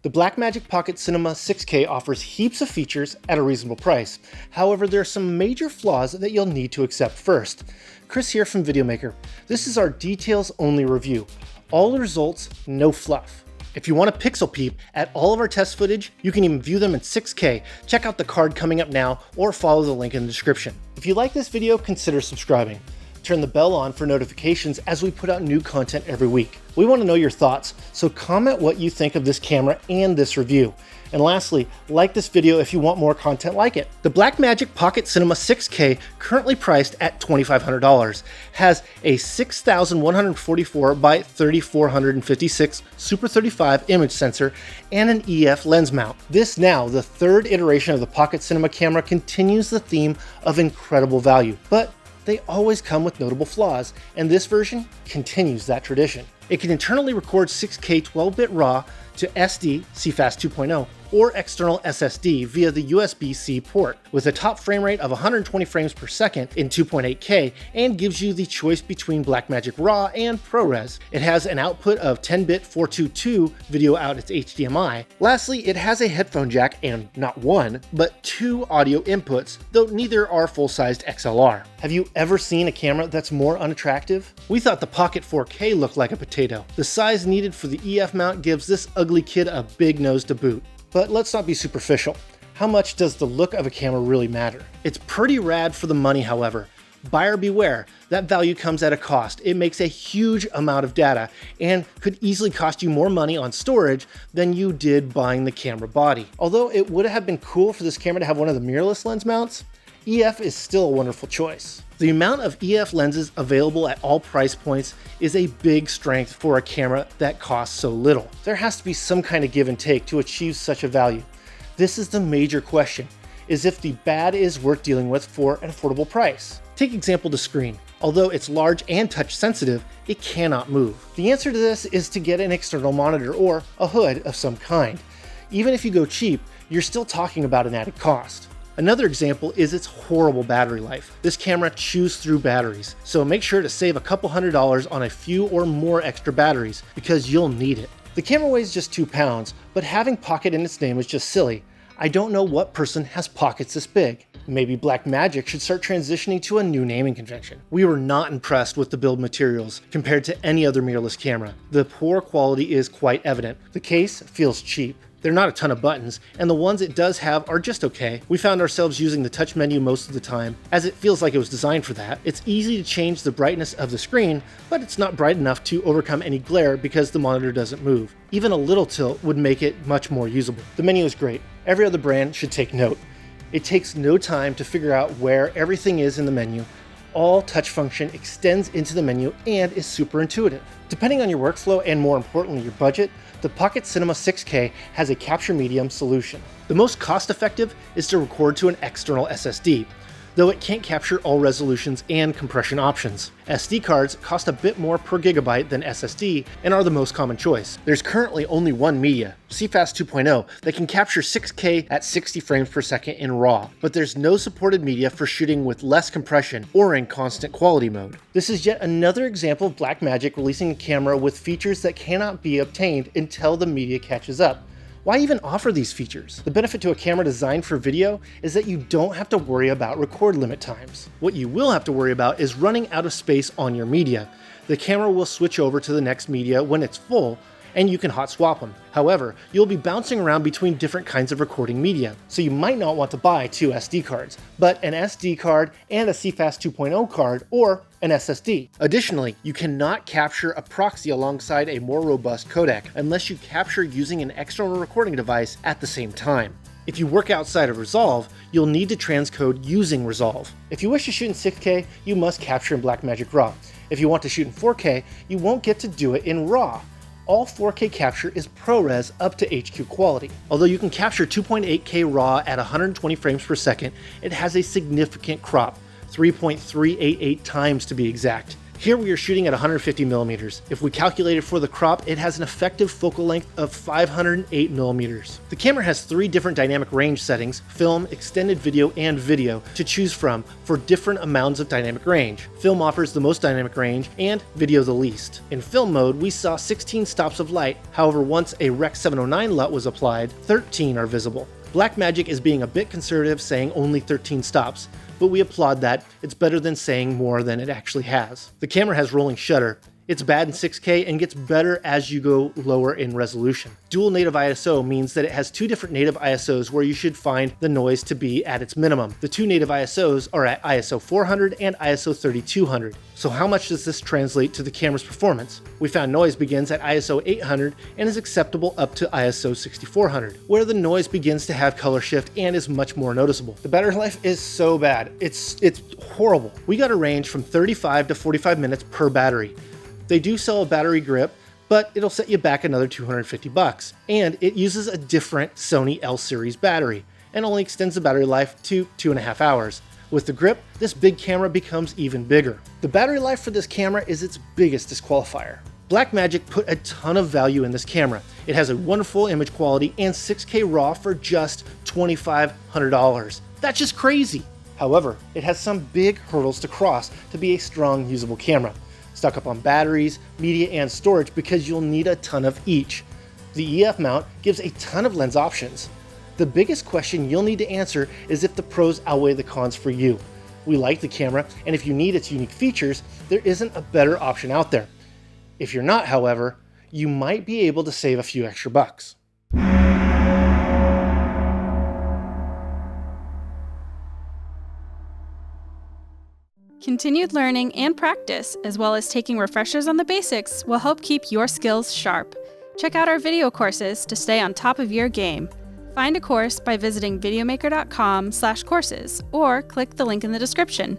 The Blackmagic Pocket Cinema 6K offers heaps of features at a reasonable price. However, there are some major flaws that you'll need to accept first. Chris here from Videomaker. This is our details-only review. All the results, no fluff. If you want a pixel peep at all of our test footage, you can even view them in 6K. Check out the card coming up now or follow the link in the description. If you like this video, consider subscribing. Turn the bell on for notifications as we put out new content every week. We want to know your thoughts, so comment what you think of this camera and this review. And lastly, like this video if you want more content like it. The Blackmagic Pocket Cinema 6K, currently priced at $2,500, has a 6144 by 3456 Super 35 image sensor and an EF lens mount. This now, the third iteration of the Pocket Cinema camera, continues the theme of incredible value, but they always come with notable flaws, and this version continues that tradition. It can internally record 6K 12-bit RAW to SD CFast 2.0 or external SSD via the USB-C port, with a top frame rate of 120 frames per second in 2.8K, and gives you the choice between Blackmagic RAW and ProRes. It has an output of 10-bit 422 video out its HDMI. Lastly, it has a headphone jack and not one, but two audio inputs, though neither are full-sized XLR. Have you ever seen a camera that's more unattractive? We thought the Pocket 4K looked like a potato. The size needed for the EF mount gives this ugly kid a big nose to boot. But let's not be superficial. How much does the look of a camera really matter? It's pretty rad for the money, however. Buyer beware, that value comes at a cost. It makes a huge amount of data and could easily cost you more money on storage than you did buying the camera body. Although it would have been cool for this camera to have one of the mirrorless lens mounts, EF is still a wonderful choice. The amount of EF lenses available at all price points is a big strength for a camera that costs so little. There has to be some kind of give and take to achieve such a value. This is the major question, is if the bad is worth dealing with for an affordable price. Take example the screen. Although it's large and touch sensitive, it cannot move. The answer to this is to get an external monitor or a hood of some kind. Even if you go cheap, you're still talking about an added cost. Another example is its horrible battery life. This camera chews through batteries, so make sure to save a couple $100s on a few or more extra batteries because you'll need it. The camera weighs just 2 pounds, but having Pocket in its name is just silly. I don't know what person has pockets this big. Maybe Blackmagic should start transitioning to a new naming convention. We were not impressed with the build materials compared to any other mirrorless camera. The poor quality is quite evident. The case feels cheap. There are not a ton of buttons, and the ones it does have are just okay. We found ourselves using the touch menu most of the time, as it feels like it was designed for that. It's easy to change the brightness of the screen, but it's not bright enough to overcome any glare because the monitor doesn't move. Even a little tilt would make it much more usable. The menu is great. Every other brand should take note. It takes no time to figure out where everything is in the menu. All touch function extends into the menu and is super intuitive. Depending on your workflow and more importantly your budget, the Pocket Cinema 6K has a capture medium solution. The most cost-effective is to record to an external SSD, though it can't capture all resolutions and compression options. SD cards cost a bit more per gigabyte than SSD and are the most common choice. There's currently only one media, CFast 2.0, that can capture 6K at 60 frames per second in RAW, but there's no supported media for shooting with less compression or in constant quality mode. This is yet another example of Blackmagic releasing a camera with features that cannot be obtained until the media catches up. Why even offer these features? The benefit to a camera designed for video is that you don't have to worry about record limit times. What you will have to worry about is running out of space on your media. The camera will switch over to the next media when it's full, and you can hot swap them. However, you'll be bouncing around between different kinds of recording media, so you might not want to buy two SD cards, but an SD card and a CFast 2.0 card or an SSD. Additionally, you cannot capture a proxy alongside a more robust codec unless you capture using an external recording device at the same time. If you work outside of Resolve, you'll need to transcode using Resolve. If you wish to shoot in 6K, you must capture in Blackmagic RAW. If you want to shoot in 4K, you won't get to do it in RAW. All 4K capture is ProRes up to HQ quality. Although you can capture 2.8K RAW at 120 frames per second, it has a significant crop, 3.388 times to be exact. Here we are shooting at 150 millimeters. If we calculate it for the crop, it has an effective focal length of 508 millimeters. The camera has 3 different dynamic range settings: film, extended video, and video, to choose from for different amounts of dynamic range. Film offers the most dynamic range, and video the least. In film mode, we saw 16 stops of light. However, once a Rec. 709 LUT was applied, 13 are visible. Blackmagic is being a bit conservative, saying only 13 stops, but we applaud that. It's better than saying more than it actually has. The camera has rolling shutter. It's bad in 6K and gets better as you go lower in resolution. Dual native ISO means that it has 2 different native ISOs where you should find the noise to be at its minimum. The 2 native ISOs are at ISO 400 and ISO 3200. So how much does this translate to the camera's performance? We found noise begins at ISO 800 and is acceptable up to ISO 6400, where the noise begins to have color shift and is much more noticeable. The battery life is so bad. It's horrible. We got a range from 35 to 45 minutes per battery. They do sell a battery grip, but it'll set you back another $250. And it uses a different Sony L series battery and only extends the battery life to 2.5 hours. With the grip, this big camera becomes even bigger. The battery life for this camera is its biggest disqualifier. Blackmagic put a ton of value in this camera. It has a wonderful image quality and 6K RAW for just $2,500. That's just crazy. However, it has some big hurdles to cross to be a strong, usable camera. Stock up on batteries, media, and storage because you'll need a ton of each. The EF mount gives a ton of lens options. The biggest question you'll need to answer is if the pros outweigh the cons for you. We like the camera, and if you need its unique features, there isn't a better option out there. If you're not, however, you might be able to save a few extra bucks. Continued learning and practice, as well as taking refreshers on the basics, will help keep your skills sharp. Check out our video courses to stay on top of your game. Find a course by visiting videomaker.com/courses or click the link in the description.